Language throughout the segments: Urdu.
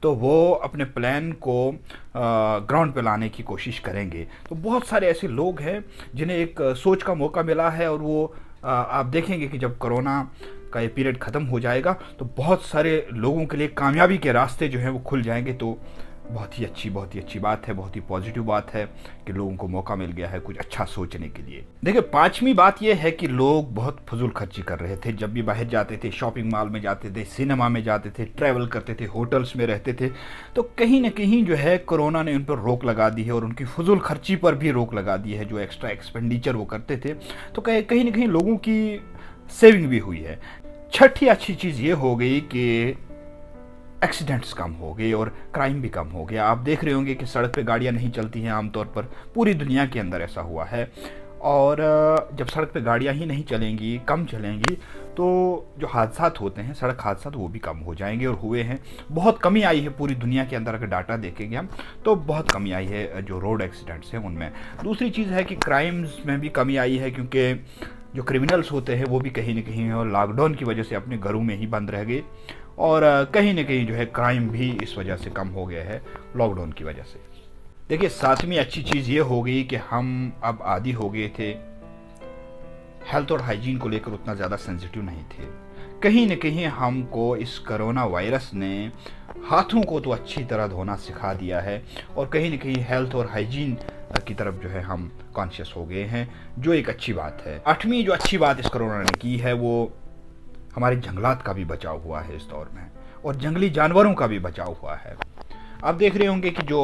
تو وہ اپنے پلان کو گراؤنڈ پہ لانے کی کوشش کریں گے. تو بہت سارے ایسے لوگ ہیں جنہیں ایک سوچ کا موقع ملا ہے، اور وہ آپ دیکھیں گے کہ جب کرونا کا یہ پیریڈ ختم ہو جائے گا تو بہت سارے لوگوں کے لیے کامیابی کے راستے جو ہیں وہ کھل جائیں گے. تو بہت ہی اچھی بات ہے، بہت ہی پازیٹیو بات ہے کہ لوگوں کو موقع مل گیا ہے کچھ اچھا سوچنے کے لیے. دیکھیں، پانچویں بات یہ ہے کہ لوگ بہت فضول خرچی کر رہے تھے. جب بھی باہر جاتے تھے، شاپنگ مال میں جاتے تھے، سینما میں جاتے تھے، ٹریول کرتے تھے، ہوٹلز میں رہتے تھے، تو کہیں نہ کہیں جو ہے کرونا نے ان پر روک لگا دی ہے، اور ان کی فضول خرچی پر بھی روک لگا دی ہے. جو ایکسٹرا ایکسپینڈیچر وہ کرتے تھے، تو کہیں نہ کہیں لوگوں کی سیونگ بھی ہوئی ہے. چھٹی اچھی چیز یہ ہو گئی کہ ایکسیڈنٹس کم ہو گئے اور کرائم بھی کم ہو گیا. آپ دیکھ رہے ہوں گے کہ سڑک پہ گاڑیاں نہیں چلتی ہیں عام طور پر، پوری دنیا کے اندر ایسا ہوا ہے. اور جب سڑک پہ گاڑیاں ہی نہیں چلیں گی، کم چلیں گی، تو جو حادثات ہوتے ہیں، سڑک حادثات، وہ بھی کم ہو جائیں گے، اور ہوئے ہیں. بہت کمی آئی ہے پوری دنیا کے اندر. اگر ڈاٹا دیکھیں گے ہم تو بہت کمی آئی ہے جو روڈ ایکسیڈنٹس ہیں ان میں. دوسری چیز ہے کہ کرائمز میں بھی کمی آئی ہے، کیونکہ جو کرمنلز ہوتے ہیں وہ بھی کہیں نہ کہیں لاک ڈاؤن کی وجہ سے اپنے گھروں میں ہی بند رہ گئے، اور کہیں نہ کہیں جو ہے کرائم بھی اس وجہ سے کم ہو گیا ہے لاک ڈاؤن کی وجہ سے. دیکھیے، ساتویں اچھی چیز یہ ہو گئی کہ ہم اب عادی ہو گئے تھے، ہیلتھ اور ہائیجین کو لے کر اتنا زیادہ سینسیٹیو نہیں تھے. کہیں نہ کہیں ہم کو اس کرونا وائرس نے ہاتھوں کو تو اچھی طرح دھونا سکھا دیا ہے، اور کہیں نہ کہیں ہیلتھ اور ہائیجین کی طرف جو ہے ہم کانشیس ہو گئے ہیں، جو ایک اچھی بات ہے. آٹھویں جو اچھی بات اس کرونا نے کی ہے وہ ہمارے جنگلات کا بھی بچاؤ ہوا ہے اس دور میں، اور جنگلی جانوروں کا بھی بچاؤ ہوا ہے. آپ دیکھ رہے ہوں گے کہ جو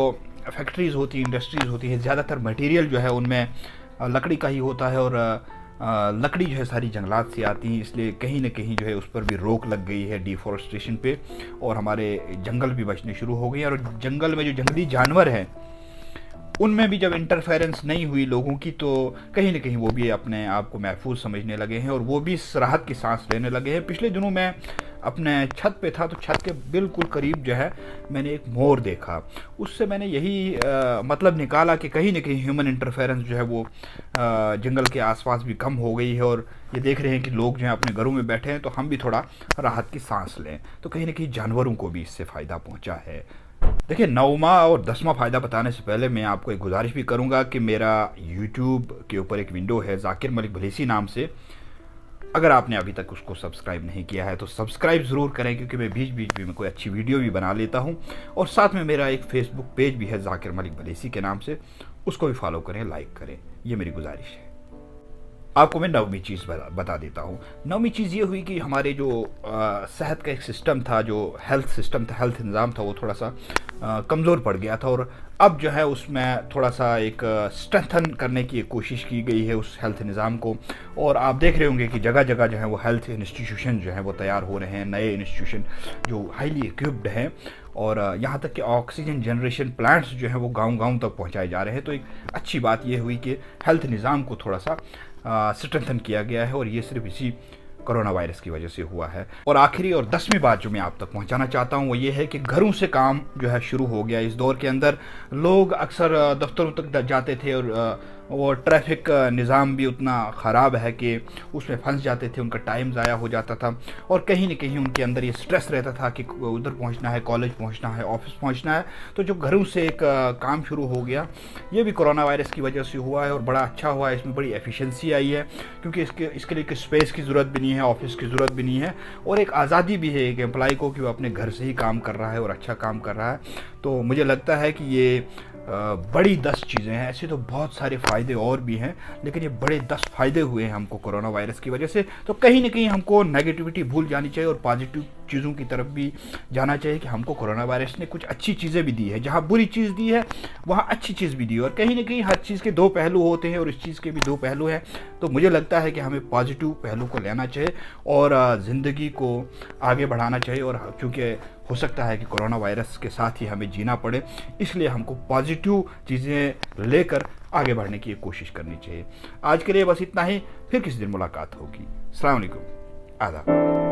فیکٹریز ہوتی ہیں، انڈسٹریز ہوتی ہیں، زیادہ تر مٹیریل جو ہے ان میں لکڑی کا ہی ہوتا ہے، اور لکڑی جو ہے ساری جنگلات سے آتی ہیں. اس لیے کہیں نہ کہیں جو ہے اس پر بھی روک لگ گئی ہے ڈیفورسٹریشن پہ، اور ہمارے جنگل بھی بچنے شروع ہو گئے ہیں. اور جنگل میں جو جنگلی جانور ہیں ان میں بھی جب انٹرفیرنس نہیں ہوئی لوگوں کی، تو کہیں نہ کہیں وہ بھی اپنے آپ کو محفوظ سمجھنے لگے ہیں، اور وہ بھی راحت کی سانس لینے لگے ہیں. پچھلے دنوں میں اپنے چھت پہ تھا، تو چھت کے بالکل قریب جو ہے میں نے ایک مور دیکھا. اس سے میں نے یہی مطلب نکالا کہ کہیں نہ کہیں ہیومن انٹرفیرنس جو ہے وہ جنگل کے آس پاس بھی کم ہو گئی ہے، اور یہ دیکھ رہے ہیں کہ لوگ جو ہیں اپنے گھروں میں بیٹھے ہیں، تو ہم بھی تھوڑا راحت کی سانس لیں. تو کہیں نہ کہیں جانوروں کو بھی اس سے فائدہ پہنچا ہے. دیکھیں، 9واں اور 10واں فائدہ بتانے سے پہلے میں آپ کو ایک گزارش بھی کروں گا کہ میرا یوٹیوب کے اوپر ایک ونڈو ہے ذاکر ملک بھلیسی نام سے. اگر آپ نے ابھی تک اس کو سبسکرائب نہیں کیا ہے تو سبسکرائب ضرور کریں، کیونکہ میں بیچ بیچ میں کوئی اچھی ویڈیو بھی بنا لیتا ہوں. اور ساتھ میں میرا ایک فیس بک پیج بھی ہے ذاکر ملک بھلیسی کے نام سے، اس کو بھی فالو کریں، لائک کریں. یہ میری گزارش ہے. آپ کو میں 9ویں چیز بتا دیتا ہوں. 9ویں چیز یہ ہوئی کہ ہمارے جو صحت کا ایک سسٹم تھا، جو ہیلتھ سسٹم تھا، ہیلتھ نظام تھا، وہ تھوڑا سا کمزور پڑ گیا تھا، اور اب جو ہے اس میں تھوڑا سا ایک اسٹرینتھن کرنے کی ایک کوشش کی گئی ہے اس ہیلتھ نظام کو. اور آپ دیکھ رہے ہوں گے کہ جگہ جگہ جو ہے وہ ہیلتھ انسٹیٹیوشن جو ہیں وہ تیار ہو رہے ہیں، نئے انسٹیٹیوشن جو ہائیلی اکوپڈ ہیں، اور یہاں تک کہ آکسیجن جنریشن پلانٹس جو ہیں وہ گاؤں گاؤں تک پہنچائے جا رہے ہیں. تو ایک اچھی بات یہ ہوئی کہ ہیلتھ نظام کو تھوڑا سا اسٹرینتھن کیا گیا ہے، اور یہ صرف اسی کرونا وائرس کی وجہ سے ہوا ہے. اور آخری اور 10ویں بات جو میں آپ تک پہنچانا چاہتا ہوں وہ یہ ہے کہ گھروں سے کام جو ہے شروع ہو گیا. اس دور کے اندر لوگ اکثر دفتروں تک جاتے تھے، اور ٹریفک نظام بھی اتنا خراب ہے کہ اس میں پھنس جاتے تھے، ان کا ٹائم ضائع ہو جاتا تھا، اور کہیں نہ کہیں ان کے اندر یہ سٹریس رہتا تھا کہ ادھر پہنچنا ہے، کالج پہنچنا ہے، آفس پہنچنا ہے. تو جو گھروں سے ایک کام شروع ہو گیا، یہ بھی کرونا وائرس کی وجہ سے ہوا ہے، اور بڑا اچھا ہوا ہے. اس میں بڑی ایفیشنسی آئی ہے، کیونکہ اس کے لیے ایک اسپیس کی ضرورت بھی نہیں ہے، آفس کی ضرورت بھی نہیں ہے، اور ایک آزادی بھی ہے ایک امپلائی کو کہ وہ اپنے گھر سے ہی کام کر رہا ہے اور اچھا کام کر رہا ہے. تو مجھے لگتا ہے کہ یہ بڑی 10 چیزیں ہیں. ایسے تو بہت سارے فائدے اور بھی ہیں، لیکن یہ بڑے 10 فائدے ہوئے ہیں ہم کو کرونا وائرس کی وجہ سے. تو کہیں نہ کہیں ہم کو نیگیٹیوٹی بھول جانی چاہیے، اور پازیٹیو چیزوں کی طرف بھی جانا چاہیے کہ ہم کو کرونا وائرس نے کچھ اچھی چیزیں بھی دی ہے. جہاں بری چیز دی ہے وہاں اچھی چیز بھی دی ہے، اور کہیں نہ کہیں ہر چیز کے 2 پہلو ہوتے ہیں، اور اس چیز کے بھی 2 پہلو ہیں. تو مجھے لگتا ہے کہ ہمیں پازیٹیو پہلو کو لینا چاہیے، اور زندگی کو آگے بڑھانا چاہیے. اور چونکہ ہو سکتا ہے کہ کرونا وائرس کے ساتھ ہی ہمیں جینا پڑے، اس لیے ہم کو پازیٹیو چیزیں لے کر آگے بڑھنے کی کوشش کرنی چاہیے. آج کے لیے بس اتنا ہی، پھر کسی دن ملاقات ہوگی. السلام علیکم، آداب.